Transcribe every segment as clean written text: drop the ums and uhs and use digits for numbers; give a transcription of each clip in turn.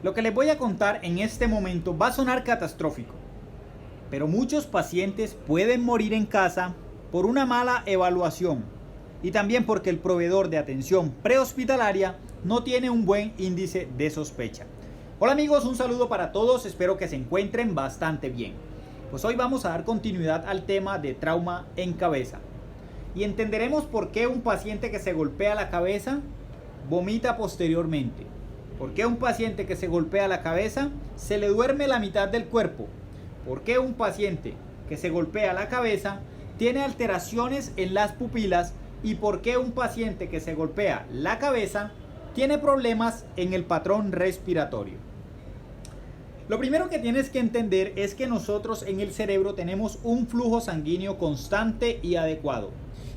Lo que les voy a contar en este momento va a sonar catastrófico, pero muchos pacientes pueden morir en casa por una mala evaluación y también porque el proveedor de atención prehospitalaria no tiene un buen índice de sospecha. Hola amigos, un saludo para todos, espero que se encuentren bastante bien. Pues hoy vamos a dar continuidad al tema de trauma en cabeza y entenderemos por qué un paciente que se golpea la cabeza vomita posteriormente. ¿Por qué un paciente que se golpea la cabeza se le duerme la mitad del cuerpo? ¿Por qué un paciente que se golpea la cabeza tiene alteraciones en las pupilas? ¿Y por qué un paciente que se golpea la cabeza tiene problemas en el patrón respiratorio? Lo primero que tienes que entender es que nosotros en el cerebro tenemos un flujo sanguíneo constante y adecuado.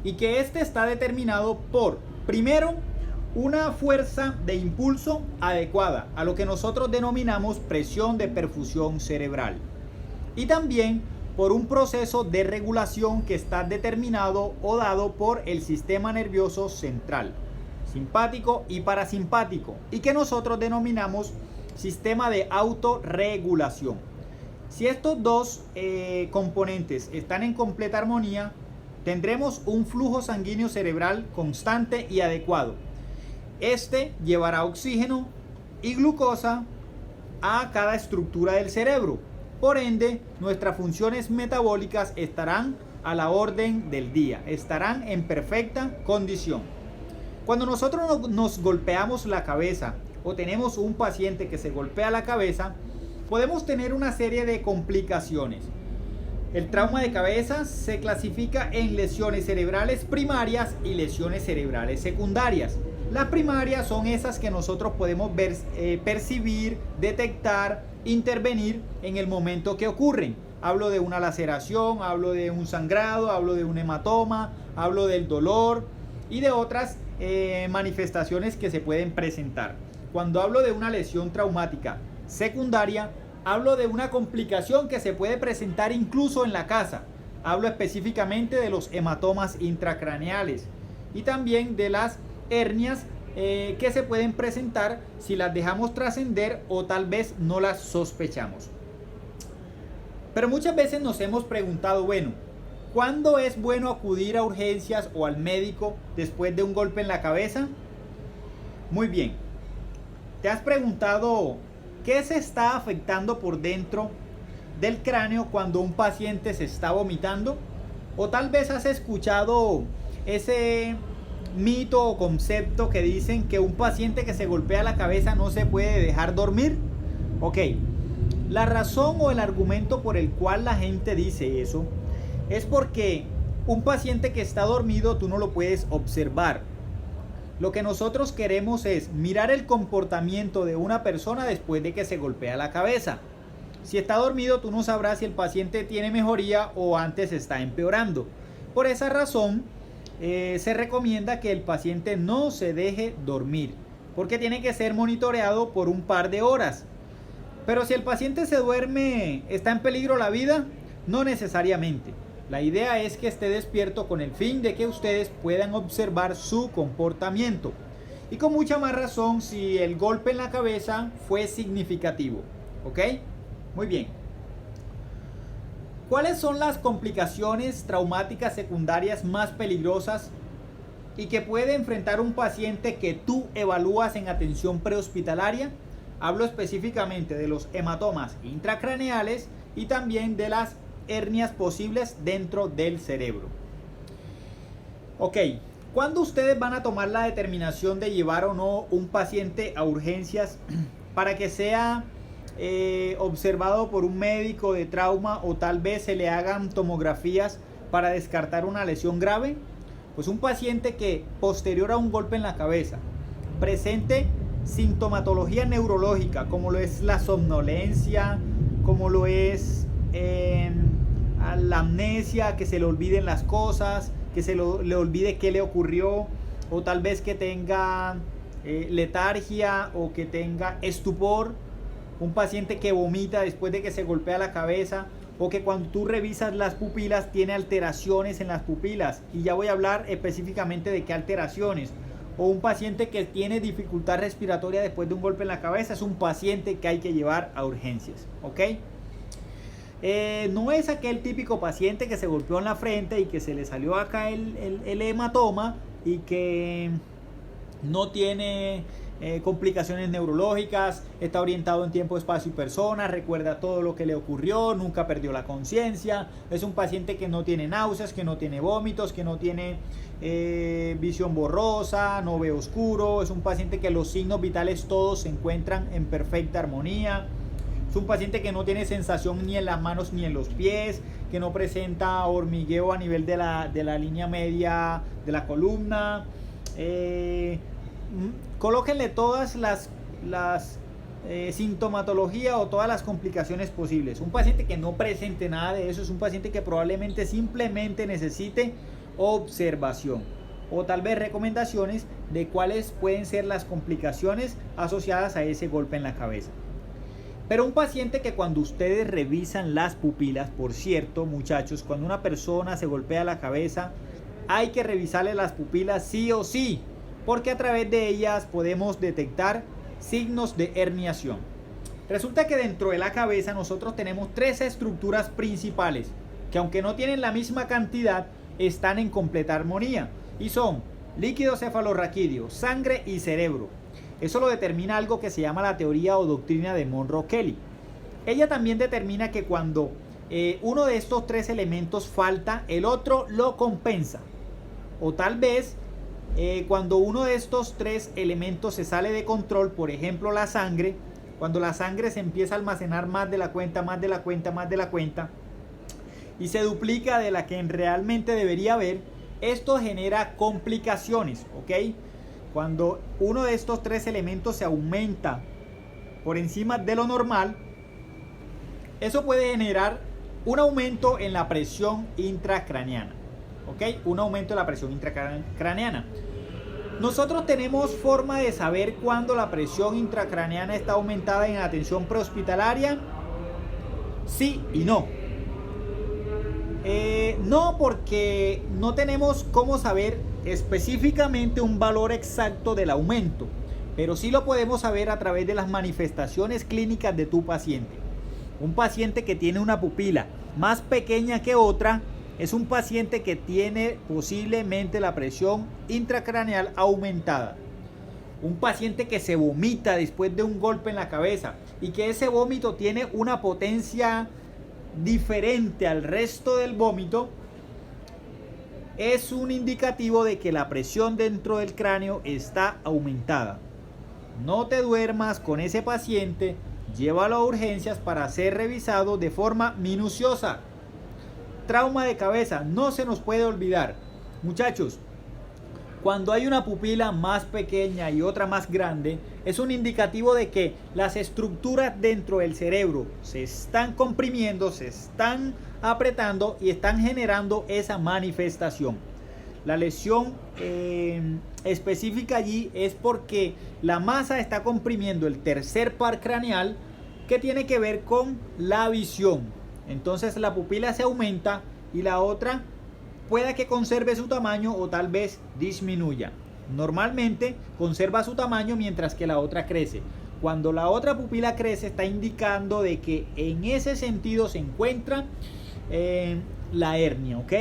Y que este está determinado por, primero, una fuerza de impulso adecuada a lo que nosotros denominamos presión de perfusión cerebral. Y también por un proceso de regulación que está determinado o dado por el sistema nervioso central, simpático y parasimpático, y que nosotros denominamos sistema de autorregulación. Si estos dos componentes están en completa armonía, tendremos un flujo sanguíneo cerebral constante y adecuado. Este llevará oxígeno y glucosa a cada estructura del cerebro. Por ende, nuestras funciones metabólicas estarán a la orden del día, estarán en perfecta condición. Cuando nosotros nos golpeamos la cabeza o tenemos un paciente que se golpea la cabeza, podemos tener una serie de complicaciones. El trauma de cabeza se clasifica en lesiones cerebrales primarias y lesiones cerebrales secundarias. Las primarias son esas que nosotros podemos percibir, detectar, intervenir en el momento que ocurren. Hablo de una laceración, hablo de un sangrado, hablo de un hematoma, hablo del dolor y de otras manifestaciones que se pueden presentar. Cuando hablo de una lesión traumática secundaria, hablo de una complicación que se puede presentar incluso en la casa. Hablo específicamente de los hematomas intracraneales y también de las hernias que se pueden presentar si las dejamos trascender o tal vez no las sospechamos. Pero muchas veces nos hemos preguntado, bueno, ¿cuándo es bueno acudir a urgencias o al médico después de un golpe en la cabeza? Muy bien, ¿te has preguntado qué se está afectando por dentro del cráneo cuando un paciente se está vomitando? O tal vez has escuchado ese mito o concepto que dicen que un paciente que se golpea la cabeza no se puede dejar dormir. Ok, la razón o el argumento por el cual la gente dice eso es porque un paciente que está dormido tú no lo puedes observar. Lo que nosotros queremos es mirar el comportamiento de una persona después de que se golpea la cabeza. Si está dormido, tú no sabrás si el paciente tiene mejoría o antes está empeorando. Por esa razón, se recomienda que el paciente no se deje dormir, porque tiene que ser monitoreado por un par de horas. Pero si el paciente se duerme, ¿está en peligro la vida? No necesariamente. La idea es que esté despierto con el fin de que ustedes puedan observar su comportamiento. Y con mucha más razón si el golpe en la cabeza fue significativo. ¿Ok? Muy bien. ¿Cuáles son las complicaciones traumáticas secundarias más peligrosas y que puede enfrentar un paciente que tú evalúas en atención prehospitalaria? Hablo específicamente de los hematomas intracraneales y también de las hernias posibles dentro del cerebro. Ok, ¿cuándo ustedes van a tomar la determinación de llevar o no un paciente a urgencias para que sea observado por un médico de trauma o tal vez se le hagan tomografías para descartar una lesión grave? Pues un paciente que posterior a un golpe en la cabeza presente sintomatología neurológica como lo es la somnolencia, como lo es la amnesia, que se le olviden las cosas, que le olvide qué le ocurrió, o tal vez que tenga letargia o que tenga estupor, un paciente que vomita después de que se golpea la cabeza, o que cuando tú revisas las pupilas tiene alteraciones en las pupilas, y ya voy a hablar específicamente de qué alteraciones, o un paciente que tiene dificultad respiratoria después de un golpe en la cabeza, es un paciente que hay que llevar a urgencias, ¿ok? No es aquel típico paciente que se golpeó en la frente y que se le salió acá el hematoma y que no tiene complicaciones neurológicas, está orientado en tiempo, espacio y persona, recuerda todo lo que le ocurrió, nunca perdió la conciencia, es un paciente que no tiene náuseas, que no tiene vómitos, que no tiene visión borrosa, no ve oscuro, es un paciente que los signos vitales todos se encuentran en perfecta armonía. Es un paciente que no tiene sensación ni en las manos ni en los pies, que no presenta hormigueo a nivel de la línea media de la columna. Colóquenle todas las sintomatología o todas las complicaciones posibles. Un paciente que no presente nada de eso es un paciente que probablemente simplemente necesite observación o tal vez recomendaciones de cuáles pueden ser las complicaciones asociadas a ese golpe en la cabeza. Pero un paciente que cuando ustedes revisan las pupilas, por cierto, muchachos, cuando una persona se golpea la cabeza, hay que revisarle las pupilas sí o sí, porque a través de ellas podemos detectar signos de herniación. Resulta que dentro de la cabeza nosotros tenemos tres estructuras principales, que aunque no tienen la misma cantidad, están en completa armonía, y son líquido cefalorraquídeo, sangre y cerebro. Eso lo determina algo que se llama la teoría o doctrina de Monroe Kelly. Ella también determina que cuando uno de estos tres elementos falta, el otro lo compensa. O tal vez cuando uno de estos tres elementos se sale de control, por ejemplo la sangre, cuando la sangre se empieza a almacenar más de la cuenta, y se duplica de la que realmente debería haber, esto genera complicaciones, ¿ok? Cuando uno de estos tres elementos se aumenta por encima de lo normal, eso puede generar un aumento en la presión intracraneana, ¿ok? Un aumento de la presión intracraneana. Nosotros tenemos forma de saber cuándo la presión intracraneana está aumentada en atención prehospitalaria, sí y no. No, porque no tenemos cómo saber específicamente un valor exacto del aumento, pero sí lo podemos saber a través de las manifestaciones clínicas de tu paciente. Un paciente que tiene una pupila más pequeña que otra es un paciente que tiene posiblemente la presión intracraneal aumentada. Un paciente que se vomita después de un golpe en la cabeza y que ese vómito tiene una potencia diferente al resto del vómito, es un indicativo de que la presión dentro del cráneo está aumentada. No te duermas con ese paciente, llévalo a urgencias para ser revisado de forma minuciosa. Trauma de cabeza, no se nos puede olvidar. Muchachos, cuando hay una pupila más pequeña y otra más grande, es un indicativo de que las estructuras dentro del cerebro se están comprimiendo, se están apretando y están generando esa manifestación. La lesión específica allí es porque la masa está comprimiendo el tercer par craneal, que tiene que ver con la visión. Entonces la pupila se aumenta y la otra pueda que conserve su tamaño o tal vez disminuya. Normalmente conserva su tamaño mientras que la otra crece. Cuando la otra pupila crece, está indicando de que en ese sentido se encuentra la hernia, ¿ok?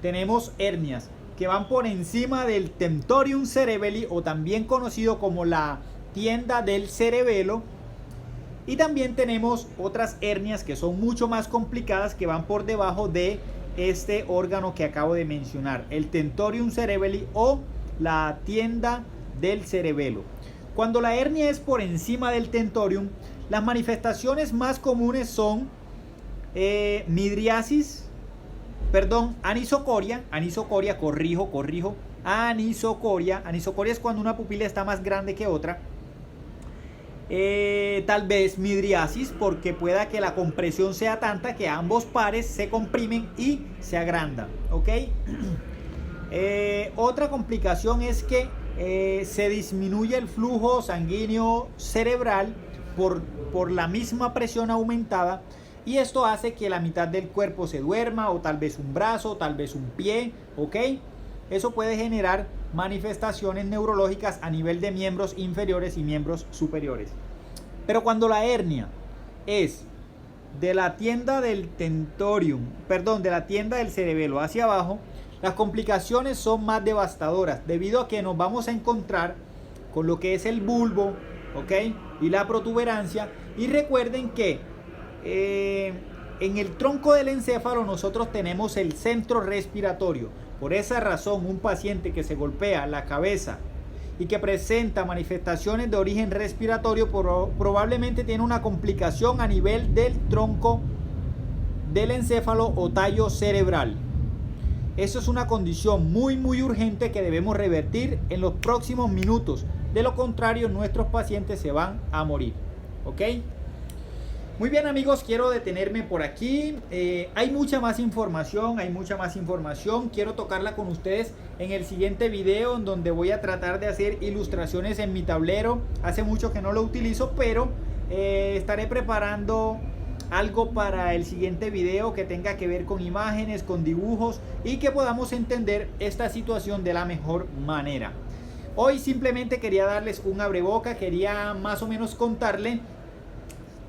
Tenemos hernias que van por encima del tentorium cerebelli, o también conocido como la tienda del cerebelo. Y también tenemos otras hernias que son mucho más complicadas, que van por debajo de este órgano que acabo de mencionar, el tentorium cerebelli o la tienda del cerebelo. Cuando la hernia es por encima del tentorium, las manifestaciones más comunes son anisocoria, anisocoria es cuando una pupila está más grande que otra. Tal vez midriasis, porque pueda que la compresión sea tanta que ambos pares se comprimen y se agrandan, ¿ok? Otra complicación es que se disminuye el flujo sanguíneo cerebral por la misma presión aumentada, y esto hace que la mitad del cuerpo se duerma, o tal vez un brazo, tal vez un pie, ¿ok? Eso puede generar manifestaciones neurológicas a nivel de miembros inferiores y miembros superiores. Pero cuando la hernia es de la tienda del tentorium, perdón, de la tienda del cerebelo hacia abajo, las complicaciones son más devastadoras debido a que nos vamos a encontrar con lo que es el bulbo, ¿ok? Y la protuberancia. Y recuerden que en el tronco del encéfalo nosotros tenemos el centro respiratorio. Por esa razón, un paciente que se golpea la cabeza y que presenta manifestaciones de origen respiratorio probablemente tiene una complicación a nivel del tronco del encéfalo o tallo cerebral. Eso es una condición muy urgente que debemos revertir en los próximos minutos. De lo contrario, nuestros pacientes se van a morir. ¿Ok? Muy bien, amigos, quiero detenerme por aquí. Hay mucha más información, Quiero tocarla con ustedes en el siguiente video, en donde voy a tratar de hacer ilustraciones en mi tablero. Hace mucho que no lo utilizo, pero estaré preparando algo para el siguiente video que tenga que ver con imágenes, con dibujos y que podamos entender esta situación de la mejor manera. Hoy simplemente quería darles un abreboca, quería más o menos contarle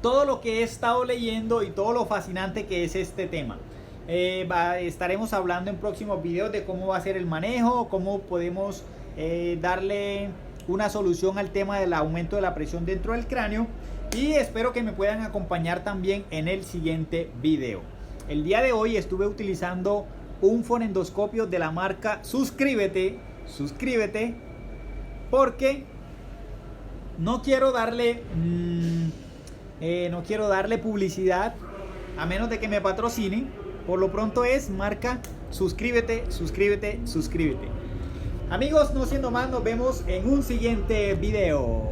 todo lo que he estado leyendo y todo lo fascinante que es este tema. Estaremos hablando en próximos videos de cómo va a ser el manejo, cómo podemos darle una solución al tema del aumento de la presión dentro del cráneo, y espero que me puedan acompañar también en el siguiente video. El día de hoy estuve utilizando un fonendoscopio de la marca Suscríbete, porque no quiero darle publicidad a menos de que me patrocinen. Por lo pronto es marca Suscríbete. Amigos, no siendo más, nos vemos en un siguiente video.